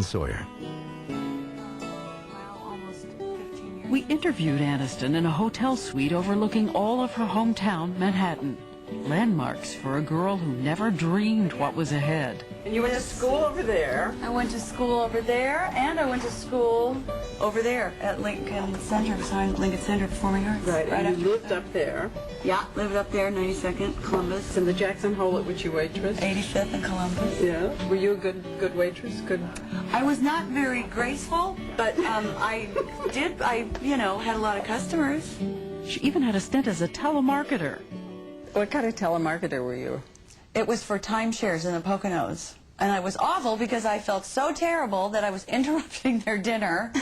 Sawyer. We interviewed Aniston in a hotel suite overlooking all of her hometown, Manhattan. Landmarks for a girl who never dreamed what was ahead. And you went to school over there. I went to school over there, and I went to school over there at Lincoln Center, behind Lincoln Center Performing Arts. Right, and you lived up there. Yeah, lived up there, 92nd, Columbus. In the Jackson Hole at which you waitress? 85th and Columbus. Yeah. Were you a good waitress? Good. I was not very graceful, but I had a lot of customers. She even had a stint as a telemarketer. What kind of telemarketer were you? It was for timeshares in the Poconos. And I was awful because I felt so terrible that I was interrupting their dinner.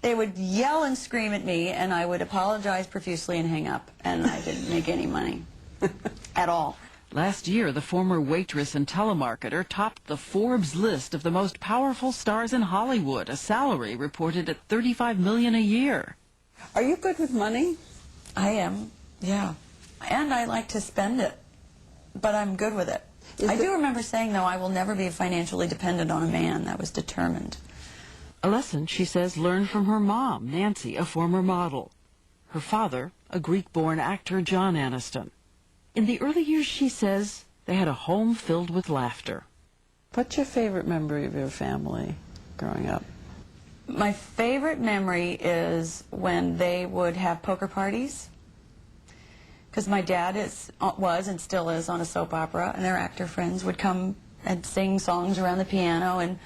They would yell and scream at me, and I would apologize profusely and hang up. And I didn't make any money at all. Last year, the former waitress and telemarketer topped the Forbes list of the most powerful stars in Hollywood, a salary reported at $35 million a year. Are you good with money? I am, yeah. And I like to spend it, but I'm good with it. I do remember saying, though, I will never be financially dependent on a man. That was determined. A lesson, she says, learned from her mom, Nancy, a former model. Her father, a Greek-born actor, John Aniston. In the early years, she says, they had a home filled with laughter. What's your favorite memory of your family growing up? My favorite memory is when they would have poker parties. Because my dad was and still is on a soap opera, and their actor friends would come and sing songs around the piano and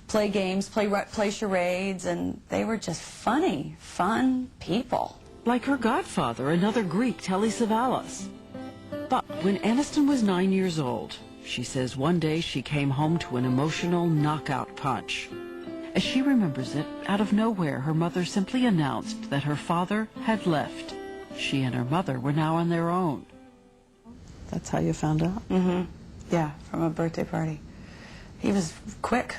play games, play charades, and they were just funny, fun people. Like her godfather, another Greek, Telly Savalas. But when Aniston was 9 years old, she says one day she came home to an emotional knockout punch. As she remembers it, out of nowhere, her mother simply announced that her father had left. She and her mother were now on their own. That's how you found out? Mm-hmm. Yeah, from a birthday party. He was quick.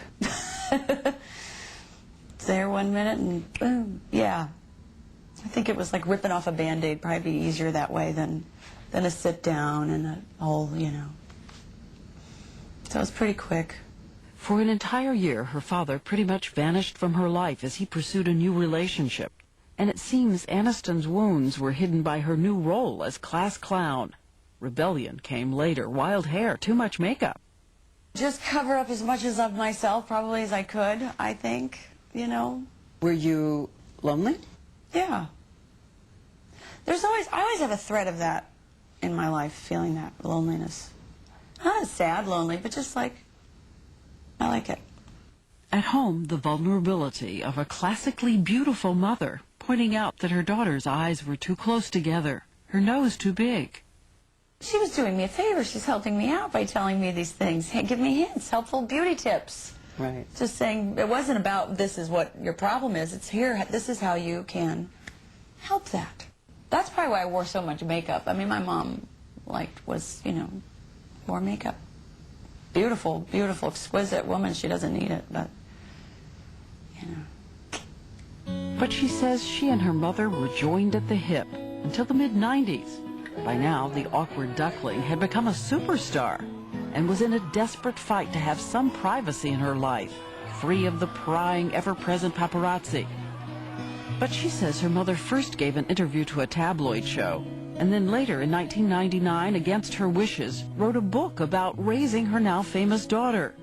There one minute and boom. Yeah. I think it was like ripping off a Band-Aid. Probably be easier that way than a sit down and a whole, So it was pretty quick. For an entire year, her father pretty much vanished from her life as he pursued a new relationship. And it seems Aniston's wounds were hidden by her new role as class clown. Rebellion came later. Wild hair, too much makeup. Just cover up as much of myself probably as I could, I think, Were you lonely? Yeah. I always have a thread of that in my life, feeling that loneliness. Not sad lonely, but just like, I like it. At home, the vulnerability of a classically beautiful mother, pointing out that her daughter's eyes were too close together, her nose too big. She was doing me a favor. She's helping me out by telling me these things. Hey, give me hints, helpful beauty tips. Right. Just saying, it wasn't about this is what your problem is. It's here, this is how you can help that. That's probably why I wore so much makeup. I mean, my mom, wore makeup. Beautiful, beautiful, exquisite woman. She doesn't need it, but, But she says she and her mother were joined at the hip until the mid-90s. By now, the awkward duckling had become a superstar and was in a desperate fight to have some privacy in her life, free of the prying, ever-present paparazzi. But she says her mother first gave an interview to a tabloid show, and then later, in 1999, against her wishes, wrote a book about raising her now famous daughter.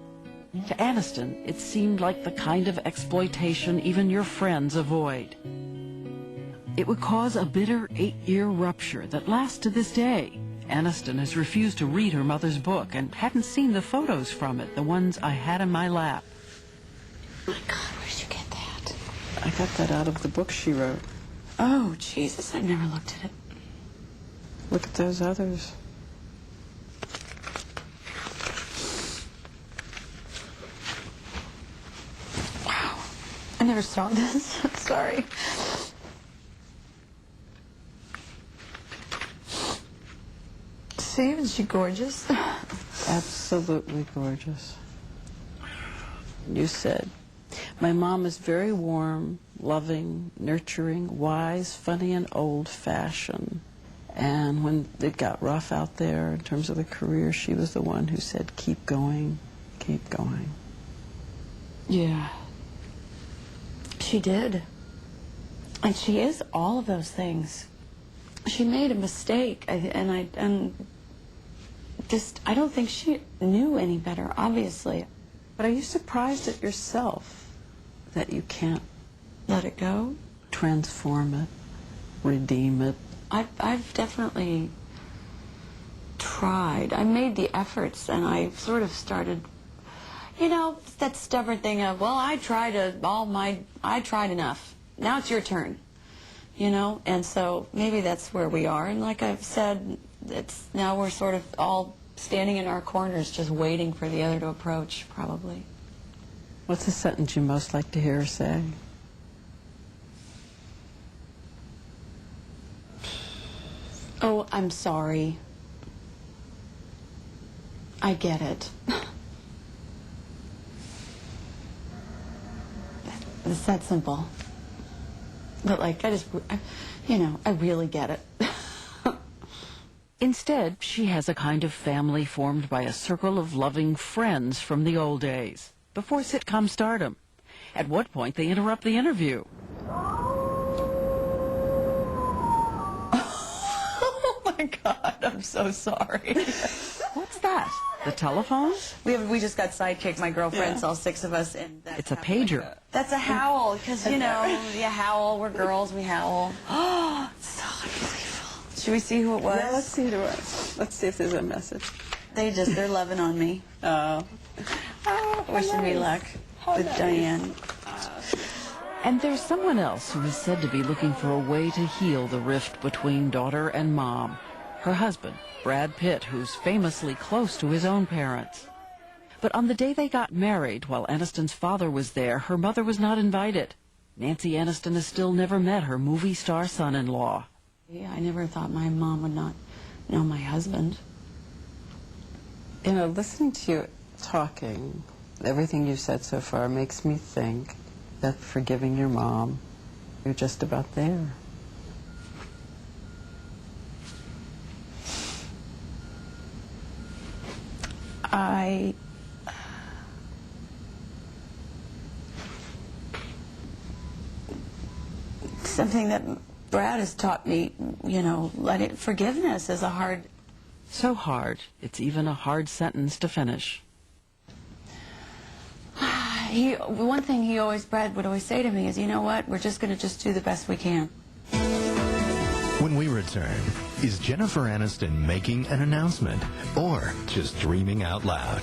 To Aniston, it seemed like the kind of exploitation even your friends avoid. It would cause a bitter 8-year rupture that lasts to this day. Aniston has refused to read her mother's book and hadn't seen the photos from it, the ones I had in my lap. my God, where did you get that? I got that out of the book she wrote. Oh, Jesus, I never looked at it. Look at those others. Wow, I never saw this. Sorry. See, isn't she gorgeous? Absolutely gorgeous. You said, my mom is very warm, loving, nurturing, wise, funny, and old-fashioned. And when it got rough out there in terms of the career, she was the one who said, keep going, keep going. Yeah, She did. And she is all of those things. She made a mistake, and I don't think she knew any better, obviously. But are you surprised at yourself that you can't Let it go? transform it, redeem it? I've definitely tried. I made the efforts, and I sort of started, you know, that stubborn thing of, well, I tried enough. Now it's your turn, you know? And so maybe that's where we are. And like I've said, now we're sort of all standing in our corners just waiting for the other to approach, probably. What's the sentence you most like to hear her say? Oh, I'm sorry. I get it. It's that simple. But like, I really get it. Instead, she has a kind of family formed by a circle of loving friends from the old days, before sitcom stardom. At what point they interrupt the interview. Oh my God, I'm so sorry. What's that? The telephone? We just got sidekicked, my girlfriends, all six of us. And It's a pager. That's a howl, because, you know, you howl, we're girls, we howl. Oh, so unbelievable. Should we see who it was? Yeah, let's see who it was. Let's see if there's a message. They're loving on me. Oh. Wishing me luck with Diane. And there's someone else who is said to be looking for a way to heal the rift between daughter and mom. Her husband, Brad Pitt, who's famously close to his own parents. But on the day they got married, while Aniston's father was there, her mother was not invited. Nancy Aniston has still never met her movie star son-in-law. Yeah, I never thought my mom would not know my husband. You know, listening to you talking, everything you've said so far makes me think that forgiving your mom, you're just about there. Something that Brad has taught me, you know, forgiveness is a hard... So hard, it's even a hard sentence to finish. One thing Brad would always say to me is, you know what, we're just going to do the best we can. When we return, is Jennifer Aniston making an announcement or just dreaming out loud?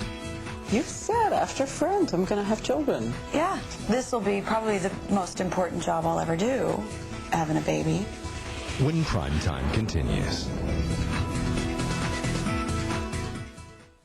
You said after Friends, I'm going to have children. Yeah, this will be probably the most important job I'll ever do, having a baby. When Primetime continues.